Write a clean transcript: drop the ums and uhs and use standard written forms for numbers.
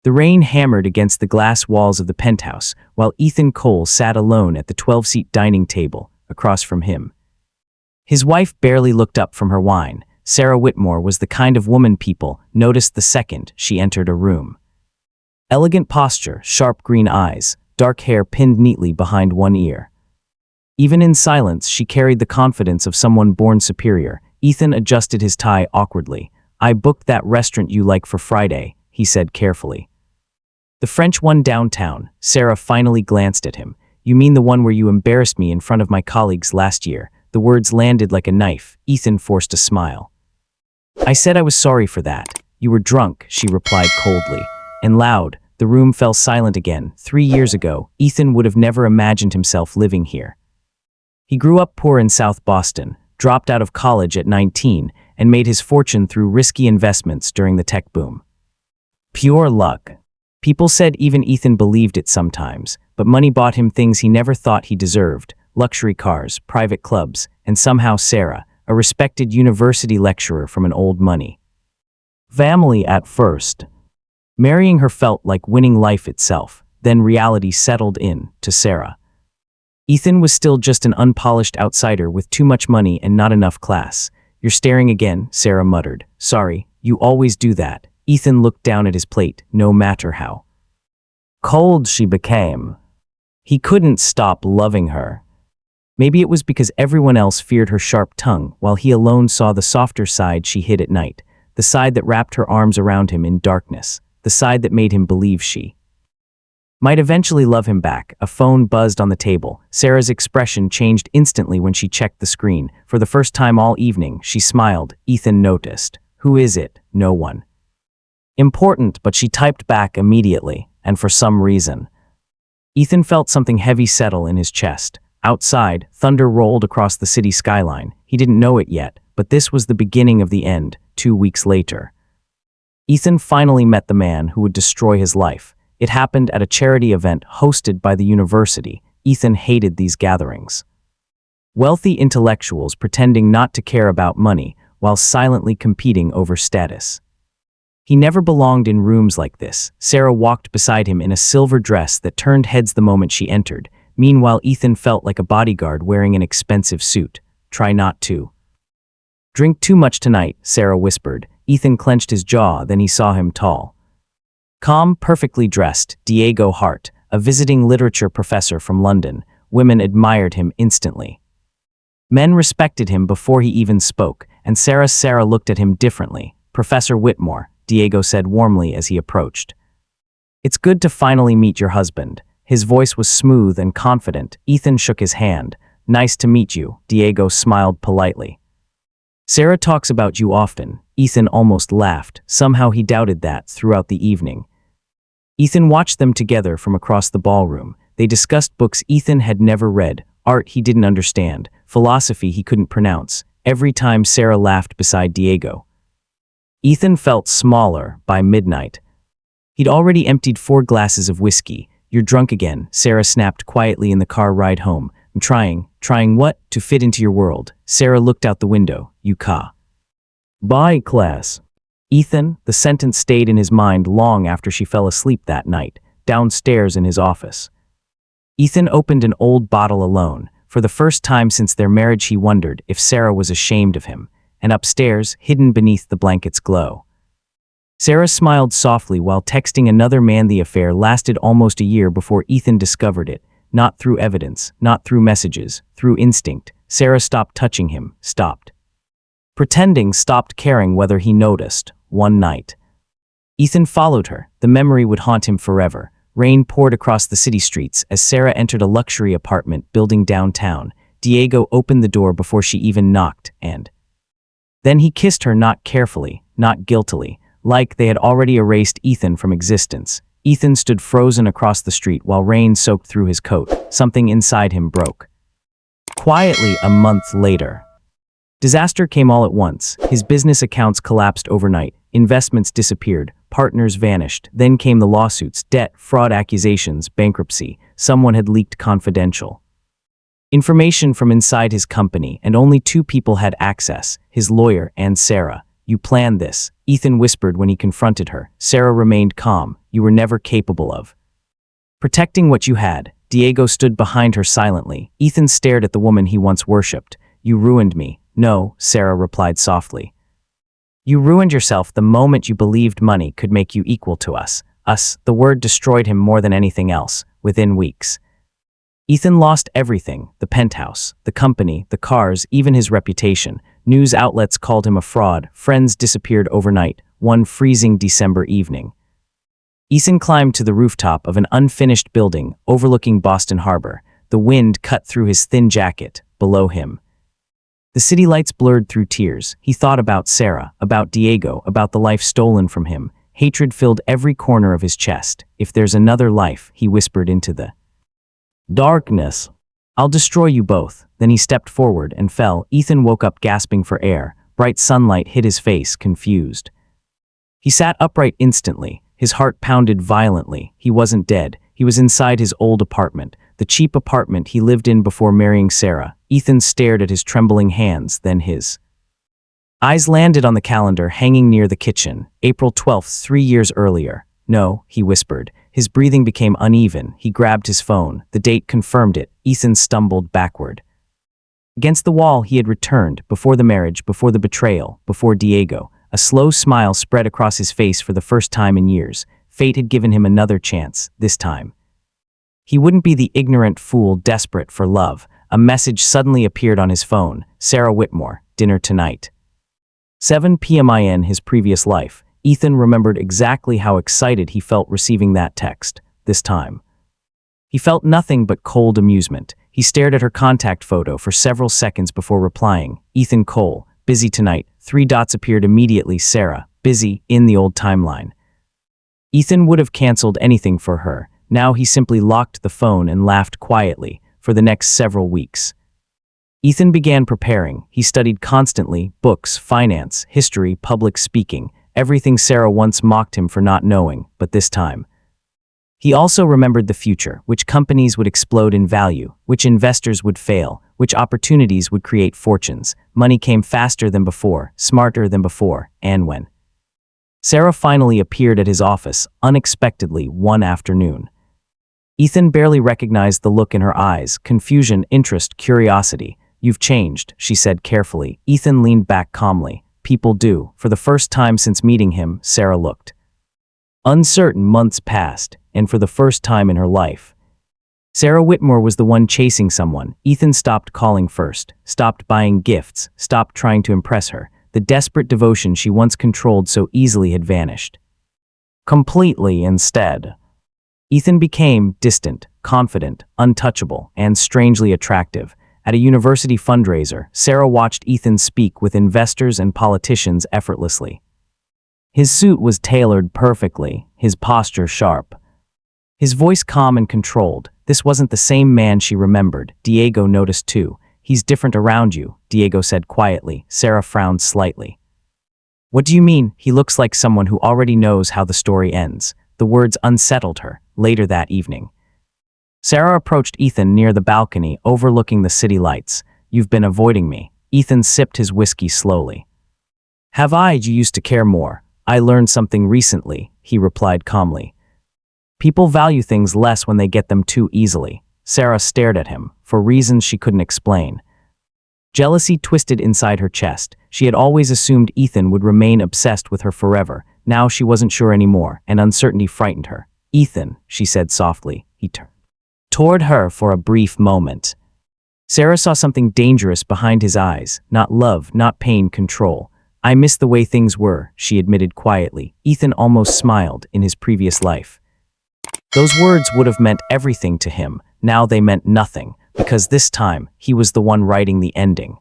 The rain hammered against the glass walls of the penthouse, while Ethan Cole sat alone at the 12-seat dining table, across from him. His wife barely looked up from her wine. Sarah Whitmore was the kind of woman people noticed the second she entered a room. Elegant posture, sharp green eyes, dark hair pinned neatly behind one ear. Even in silence, she carried the confidence of someone born superior. Ethan adjusted his tie awkwardly. "I booked that restaurant you like for Friday," he said carefully. "The French one downtown." Sarah finally glanced at him. "You mean the one where you embarrassed me in front of my colleagues last year?" The words landed like a knife. Ethan forced a smile. "I said I was sorry for that. You were drunk," she replied coldly. And loud. The room fell silent again. 3 years ago, Ethan would have never imagined himself living here. He grew up poor in South Boston, dropped out of college at 19, and made his fortune through risky investments during the tech boom. Pure luck. People said even Ethan believed it sometimes, but money bought him things he never thought he deserved: luxury cars, private clubs, and somehow Sarah, a respected university lecturer from an old money family at first. Marrying her felt like winning life itself. Then reality settled in to Sarah. Ethan was still just an unpolished outsider with too much money and not enough class. "You're staring again," Sarah muttered. "Sorry, you always do that." Ethan looked down at his plate, no matter how cold she became. He couldn't stop loving her. Maybe it was because everyone else feared her sharp tongue, while he alone saw the softer side she hid at night, the side that wrapped her arms around him in darkness, the side that made him believe she might eventually love him back. A phone buzzed on the table. Sarah's expression changed instantly when she checked the screen. For the first time all evening, she smiled. Ethan noticed. "Who is it?" "No one." "Important," but she typed back immediately, and for some reason. Ethan felt something heavy settle in his chest. Outside, thunder rolled across the city skyline. He didn't know it yet, but this was the beginning of the end. 2 weeks later, Ethan finally met the man who would destroy his life. It happened at a charity event hosted by the university. Ethan hated these gatherings. Wealthy intellectuals pretending not to care about money while silently competing over status. He never belonged in rooms like this. Sarah walked beside him in a silver dress that turned heads the moment she entered. Meanwhile, Ethan felt like a bodyguard wearing an expensive suit. "Try not to drink too much tonight," Sarah whispered. Ethan clenched his jaw, then he saw him tall, calm, perfectly dressed. Diego Hart, a visiting literature professor from London. Women admired him instantly. Men respected him before he even spoke, and Sarah looked at him differently. "Professor Whitmore," Diego said warmly as he approached. "It's good to finally meet your husband." His voice was smooth and confident. Ethan shook his hand. "Nice to meet you." Diego smiled politely. "Sarah talks about you often." Ethan almost laughed. Somehow he doubted that throughout the evening. Ethan watched them together from across the ballroom. They discussed books Ethan had never read, art he didn't understand, philosophy he couldn't pronounce. Every time Sarah laughed beside Diego, Ethan felt smaller. By midnight, he'd already emptied 4 glasses of whiskey. "You're drunk again," Sarah snapped quietly in the car ride home. "I'm trying." "Trying what?" "To fit into your world." Sarah looked out the window. "You bye class." Ethan, the sentence stayed in his mind long after she fell asleep that night, downstairs in his office. Ethan opened an old bottle alone. For the first time since their marriage, he wondered if Sarah was ashamed of him. And upstairs, hidden beneath the blanket's glow, Sarah smiled softly while texting another man. The affair lasted almost a year before Ethan discovered it. Not through evidence, not through messages, through instinct. Sarah stopped touching him, stopped pretending, stopped caring whether he noticed. One night, Ethan followed her. The memory would haunt him forever. Rain poured across the city streets as Sarah entered a luxury apartment building downtown. Diego opened the door before she even knocked, and then he kissed her, not carefully, not guiltily, like they had already erased Ethan from existence. Ethan stood frozen across the street while rain soaked through his coat. Something inside him broke. Quietly, a month later, disaster came all at once. His business accounts collapsed overnight. Investments disappeared. Partners vanished. Then came the lawsuits, debt, fraud accusations, bankruptcy. Someone had leaked confidential information from inside his company, and only 2 people had access, his lawyer and Sarah. You planned this, Ethan whispered when he confronted her. Sarah remained calm. You were never capable of protecting what you had. Diego stood behind her silently. Ethan stared at the woman he once worshipped. You ruined me. No, Sarah replied softly. You ruined yourself the moment you believed money could make you equal to us. Us, the word destroyed him more than anything else, within weeks. Ethan lost everything, the penthouse, the company, the cars, even his reputation. News outlets called him a fraud, friends disappeared overnight, one freezing December evening. Ethan climbed to the rooftop of an unfinished building overlooking Boston Harbor. The wind cut through his thin jacket, below him. The city lights blurred through tears. He thought about Sarah, about Diego, about the life stolen from him. Hatred filled every corner of his chest. If there's another life, he whispered into the darkness, I'll destroy you both. Then he stepped forward and fell. Ethan woke up gasping for air. Bright sunlight hit his face, confused. He sat upright instantly. His heart pounded violently. He wasn't dead. He was inside his old apartment, the cheap apartment he lived in before marrying Sarah. Ethan stared at his trembling hands, then his eyes landed on the calendar hanging near the kitchen. April 12th, 3 years earlier. No, he whispered. His breathing became uneven. He grabbed his phone. The date confirmed it. Ethan stumbled backward. Against the wall he had returned, before the marriage, before the betrayal, before Diego. A slow smile spread across his face for the first time in years. Fate had given him another chance, this time. He wouldn't be the ignorant fool desperate for love. A message suddenly appeared on his phone. Sarah Whitmore, dinner tonight. 7 p.m. in his previous life. Ethan remembered exactly how excited he felt receiving that text, this time. He felt nothing but cold amusement. He stared at her contact photo for several seconds before replying. Ethan Cole, busy tonight. 3 dots appeared immediately. Sarah, busy, in the old timeline. Ethan would have canceled anything for her. Now he simply locked the phone and laughed quietly for the next several weeks. Ethan began preparing. He studied constantly, books, finance, history, public speaking, everything Sarah once mocked him for not knowing, but this time. He also remembered the future, which companies would explode in value, which investors would fail, which opportunities would create fortunes. Money came faster than before, smarter than before, and when Sarah finally appeared at his office, unexpectedly, one afternoon. Ethan barely recognized the look in her eyes, confusion, interest, curiosity. You've changed, she said carefully. Ethan leaned back calmly. People do. For the first time since meeting him, Sarah looked uncertain. Months passed, and for the first time in her life, Sarah Whitmore was the one chasing someone. Ethan stopped calling first, stopped buying gifts, stopped trying to impress her. The desperate devotion she once controlled so easily had vanished completely. Instead, Ethan became distant, confident, untouchable, and strangely attractive. At a university fundraiser, Sarah watched Ethan speak with investors and politicians effortlessly. His suit was tailored perfectly, his posture sharp, his voice calm and controlled. This wasn't the same man she remembered. Diego noticed too. He's different around you, Diego said quietly. Sarah frowned slightly. What do you mean? He looks like someone who already knows how the story ends. The words unsettled her. Later that evening, Sarah approached Ethan near the balcony overlooking the city lights. You've been avoiding me. Ethan sipped his whiskey slowly. Have I? You used to care more. I learned something recently, he replied calmly. People value things less when they get them too easily. Sarah stared at him, for reasons she couldn't explain. Jealousy twisted inside her chest. She had always assumed Ethan would remain obsessed with her forever. Now she wasn't sure anymore, and uncertainty frightened her. Ethan, she said softly. He turned toward her for a brief moment. Sarah saw something dangerous behind his eyes. Not love, not pain, control. I miss the way things were, she admitted quietly. Ethan almost smiled. In his previous life, those words would have meant everything to him. Now they meant nothing, because this time, he was the one writing the ending.